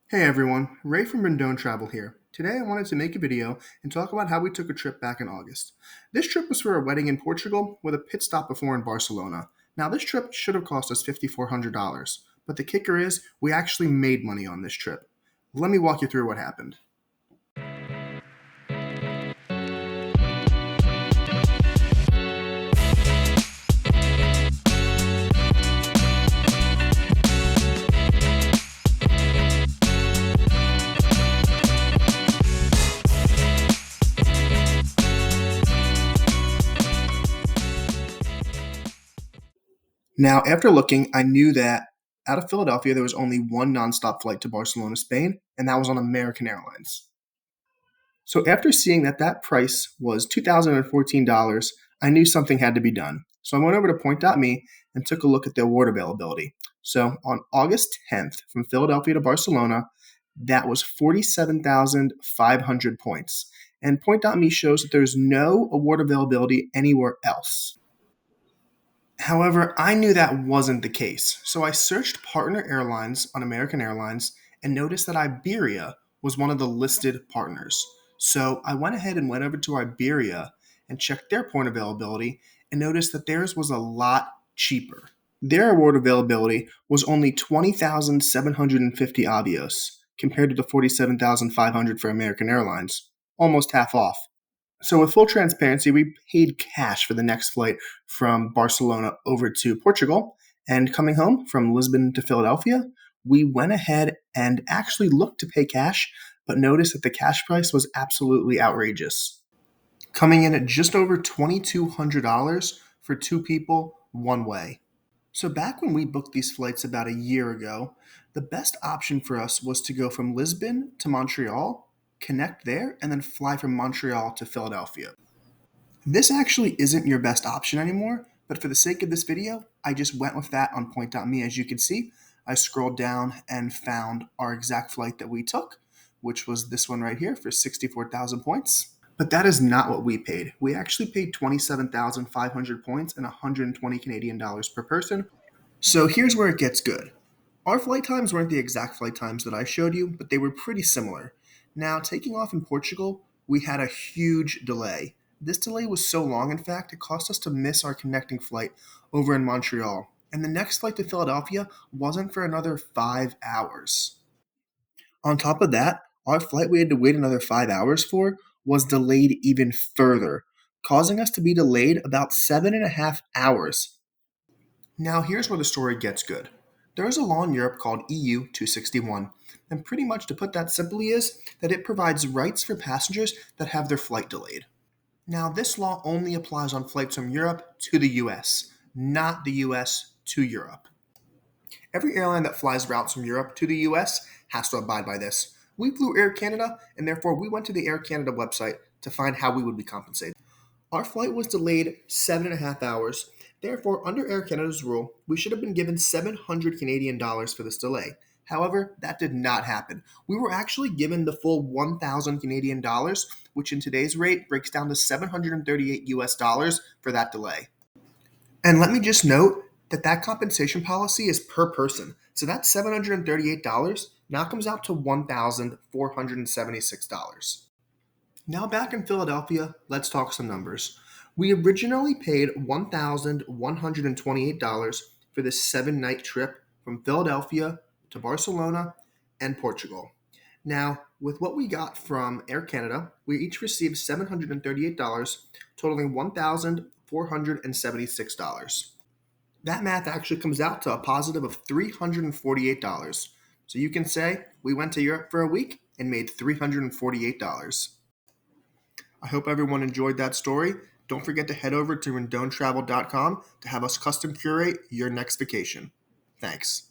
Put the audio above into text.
Hey everyone, Ray from Rendon Travel here. Today I wanted to make a video and talk about how we took a trip back in August. This trip was for a wedding in Portugal with a pit stop before in Barcelona. Now this trip should have cost us $5,400, but the kicker is we actually made money on this trip. Let me walk you through what happened. Now, after looking, I knew that out of Philadelphia there was only one nonstop flight to Barcelona, Spain, and that was on American Airlines. So after seeing that that price was $2,014, I knew something had to be done. So I went over to Point.me and took a look at the award availability. So on August 10th, from Philadelphia to Barcelona, that was 47,500 points. And Point.me shows that there's no award availability anywhere else. However, I knew that wasn't the case, so I searched partner airlines on American Airlines and noticed that Iberia was one of the listed partners. So I went ahead and went over to Iberia and checked their point availability and noticed that theirs was a lot cheaper. Their award availability was only 20,750 avios compared to the 47,500 for American Airlines, almost half off. So, with full transparency, we paid cash for the next flight from Barcelona over to Portugal. And coming home from Lisbon to Philadelphia, we went ahead and actually looked to pay cash, but noticed that the cash price was absolutely outrageous, coming in at just over $2,200 for two people, one way. So, back when we booked these flights about a year ago, the best option for us was to go from Lisbon to Montreal, connect there, and then fly from Montreal to Philadelphia. This actually isn't your best option anymore, but for the sake of this video, I just went with that on Point.me. As you can see, I scrolled down and found our exact flight that we took, which was this one right here for 64,000 points. But that is not what we paid. We actually paid 27,500 points and 120 Canadian dollars per person. So here's where it gets good. Our flight times weren't the exact flight times that I showed you, but they were pretty similar. Now, taking off in Portugal, we had a huge delay. This delay was so long, in fact, it cost us to miss our connecting flight over in Montreal. And the next flight to Philadelphia wasn't for another 5 hours. On top of that, our flight we had to wait another 5 hours for was delayed even further, causing us to be delayed about 7.5 hours. Now, here's where the story gets good. There is a law in Europe called EU 261, and pretty much to put that simply is that it provides rights for passengers that have their flight delayed. Now, this law only applies on flights from Europe to the US, not the US to Europe. Every airline that flies routes from Europe to the US has to abide by this. We flew Air Canada, and therefore we went to the Air Canada website to find how we would be compensated. Our flight was delayed 7.5 hours. Therefore, under Air Canada's rule, we should have been given 700 Canadian dollars for this delay. However, that did not happen. We were actually given the full 1,000 Canadian dollars, which in today's rate breaks down to 738 US dollars for that delay. And let me just note that that compensation policy is per person. So that $738 now comes out to $1,476. Now back in Philadelphia, let's talk some numbers. We originally paid $1,128 for this 7 night trip from Philadelphia to Barcelona and Portugal. Now, with what we got from Air Canada, we each received $738, totaling $1,476. That math actually comes out to a positive of $348. So you can say we went to Europe for a week and made $348. I hope everyone enjoyed that story. Don't forget to head over to rendontravel.com to have us custom curate your next vacation. Thanks.